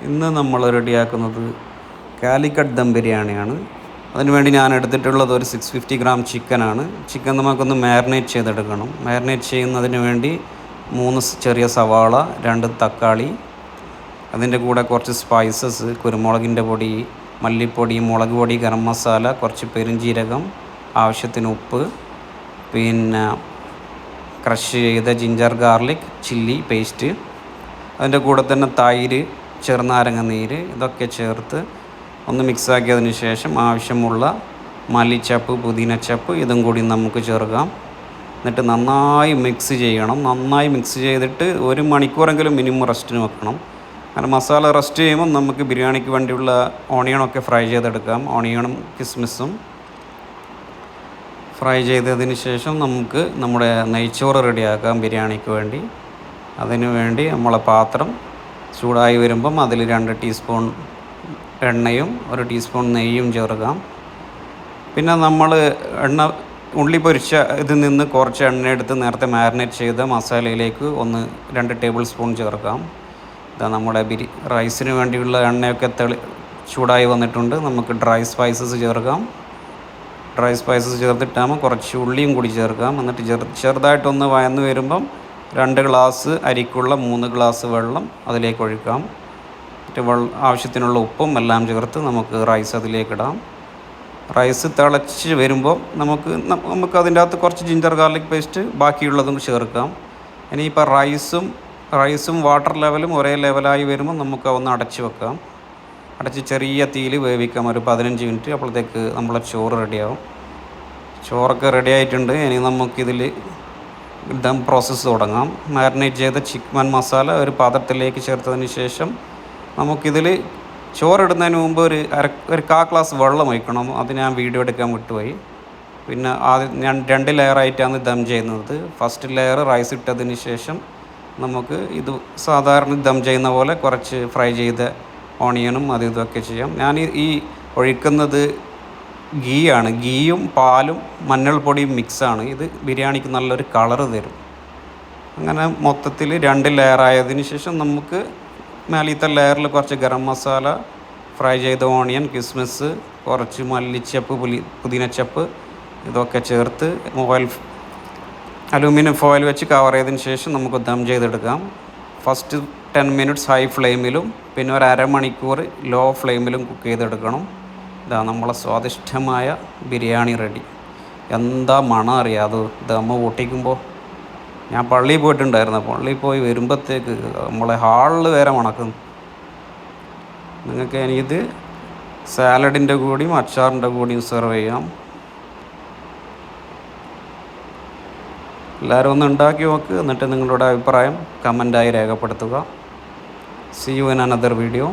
ഇന്ന് നമ്മൾ റെഡിയാക്കുന്നത് കാലിക്കട്ട് ദം ബിരിയാണിയാണ്. അതിനുവേണ്ടി ഞാൻ എടുത്തിട്ടുള്ളത് ഒരു 650 ഗ്രാം ചിക്കനാണ്. ചിക്കൻ നമുക്കൊന്ന് മാരിനേറ്റ് ചെയ്തെടുക്കണം. മാരിനേറ്റ് ചെയ്യുന്നതിന് വേണ്ടി 3 ചെറിയ സവാള, 2 തക്കാളി, അതിൻ്റെ കൂടെ കുറച്ച് സ്പൈസസ്, കുരുമുളകിൻ്റെ പൊടി, മല്ലിപ്പൊടി, മുളക് പൊടി, ഗരം മസാല, കുറച്ച് പെരുംജീരകം, ആവശ്യത്തിന് ഉപ്പ്, പിന്നെ ക്രഷ് ചെയ്ത ജിഞ്ചർ ഗാർലിക് ചില്ലി പേസ്റ്റ്, അതിൻ്റെ കൂടെ തന്നെ തൈര്, ചെറുനാരങ്ങ നീര്, ഇതൊക്കെ ചേർത്ത് ഒന്ന് മിക്സാക്കിയതിന് ശേഷം ആവശ്യമുള്ള മല്ലിച്ചപ്പ്, പുതിനച്ചപ്പ് ഇതും കൂടി നമുക്ക് ചേർക്കാം. എന്നിട്ട് നന്നായി മിക്സ് ചെയ്യണം. നന്നായി മിക്സ് ചെയ്തിട്ട് 1 മണിക്കൂറെങ്കിലും മിനിമം റെസ്റ്റിന് വെക്കണം. കാരണം മസാല റെസ്റ്റ് ചെയ്യുമ്പോൾ നമുക്ക് ബിരിയാണിക്ക് വേണ്ടിയുള്ള ഓണിയണൊക്കെ ഫ്രൈ ചെയ്തെടുക്കാം. ഓണിയണും കിസ്മിസും ഫ്രൈ ചെയ്തതിന് ശേഷം നമുക്ക് നമ്മുടെ നെയ്ച്ചോറ് റെഡിയാക്കാം ബിരിയാണിക്ക് വേണ്ടി. അതിനു വേണ്ടി നമ്മളെ പാത്രം ചൂടായി വരുമ്പം അതിൽ 2 ടീസ്പൂൺ എണ്ണയും 1 ടീസ്പൂൺ നെയ്യും ചേർക്കാം. പിന്നെ നമ്മൾ ഉള്ളി പൊരിച്ച ഇതിൽ നിന്ന് കുറച്ച് എണ്ണ എടുത്ത് നേരത്തെ മാരിനേറ്റ് ചെയ്ത മസാലയിലേക്ക് 2 ടേബിൾ സ്പൂൺ ചേർക്കാം. ഇതാ നമ്മുടെ റൈസിന് വേണ്ടിയുള്ള എണ്ണയൊക്കെ ചൂടായി വന്നിട്ടുണ്ട്. നമുക്ക് ഡ്രൈ സ്പൈസസ് ചേർക്കാം. ഡ്രൈ സ്പൈസസ് ചേർത്തിട്ടാകുമ്പോൾ കുറച്ച് ഉള്ളിയും കൂടി ചേർക്കാം. എന്നിട്ട് ചെറുതായിട്ടൊന്ന് വയന്ന് വരുമ്പം 2 ഗ്ലാസ് അരിക്കുള്ള 3 ഗ്ലാസ് വെള്ളം അതിലേക്ക് ഒഴിക്കാം. എന്നിട്ട് ആവശ്യത്തിനുള്ള ഉപ്പും എല്ലാം ചേർത്ത് നമുക്ക് റൈസ് അതിലേക്കിടാം. റൈസ് തിളച്ച് വരുമ്പോൾ നമുക്ക് അതിൻ്റെ അകത്ത് കുറച്ച് ജിഞ്ചർ ഗാർലിക് പേസ്റ്റ് ബാക്കിയുള്ളതും ചേർക്കാം. ഇനിയിപ്പോൾ റൈസും വാട്ടർ ലെവലും ഒരേ ലെവലായി വരുമ്പോൾ നമുക്ക് ഒന്ന് അടച്ച് വെക്കാം. അടച്ച് ചെറിയ തീയിൽ വേവിക്കാം ഒരു 15 മിനിറ്റ്. അപ്പോഴത്തേക്ക് നമ്മളെ ചോറ് റെഡിയാവും. ചോറൊക്കെ റെഡി ആയിട്ടുണ്ട്. ഇനി നമുക്കിതിൽ ദം പ്രോസസ്സ് തുടങ്ങാം. മാരിനേറ്റ് ചെയ്ത ചിക്കൻ മസാല ഒരു പാത്രത്തിലേക്ക് ചേർത്തതിന് ശേഷം നമുക്കിതിൽ ചോറിടുന്നതിന് മുമ്പ് ഒരു 1/4 ഗ്ലാസ് വെള്ളം ഒഴിക്കണം. അത് ഞാൻ വീഡിയോ എടുക്കാൻ വിട്ടുപോയി. പിന്നെ ഞാൻ 2 ലെയറായിട്ടാണ് ദം ചെയ്യുന്നത്. ഫസ്റ്റ് ലെയർ റൈസ് ഇട്ടതിന് ശേഷം നമുക്ക് ഇത് സാധാരണ ദം ചെയ്യുന്ന പോലെ കുറച്ച് ഫ്രൈ ചെയ്ത ഓണിയനും ഇതൊക്കെ ചെയ്യാം. ഞാൻ ഈ ഒഴിക്കുന്നത് ഗീയാണ്. ഗീയും പാലും മഞ്ഞൾപ്പൊടിയും മിക്സാണ്. ഇത് ബിരിയാണിക്ക് നല്ലൊരു കളറ് തരും. അങ്ങനെ മൊത്തത്തിൽ 2 ലെയറായതിന് ശേഷം നമുക്ക് മേലത്തെ ലെയറിൽ കുറച്ച് ഗരം മസാല, ഫ്രൈ ചെയ്ത ഓണിയൻ, കിസ്മിസ്, കുറച്ച് മല്ലിച്ചപ്പ്, പുതിനച്ചപ്പ് ഇതൊക്കെ ചേർത്ത് അലൂമിനിയം ഫോയിൽ വെച്ച് കവർ ചെയ്തതിന് ശേഷം നമുക്ക് ദം ചെയ്തെടുക്കാം. ഫസ്റ്റ് 10 മിനിറ്റ്സ് ഹൈ ഫ്ലെയിമിലും പിന്നെ ഒരു അരമണിക്കൂർ ലോ ഫ്ലെയിമിലും കുക്ക് ചെയ്തെടുക്കണം. ഇതാ നമ്മളെ സ്വാദിഷ്ടമായ ബിരിയാണി റെഡി. എന്താ മണം അറിയാം അത് ദമ്മ് പൊട്ടിക്കുമ്പോൾ. ഞാൻ പള്ളിയിൽ പോയിട്ടുണ്ടായിരുന്നു. പള്ളിയിൽ പോയി വരുമ്പോഴത്തേക്ക് നമ്മളെ ഹാളിൽ വരെ മണക്കും. നിങ്ങൾക്ക് എനിക്കിത് സാലഡിൻ്റെ കൂടിയും അച്ചാറിൻ്റെ കൂടിയും സെർവ് ചെയ്യാം. എല്ലാവരും ഒന്ന് ഉണ്ടാക്കി നോക്ക്. എന്നിട്ട് നിങ്ങളുടെ അഭിപ്രായം കമൻറ്റായി രേഖപ്പെടുത്തുക. See you in another video.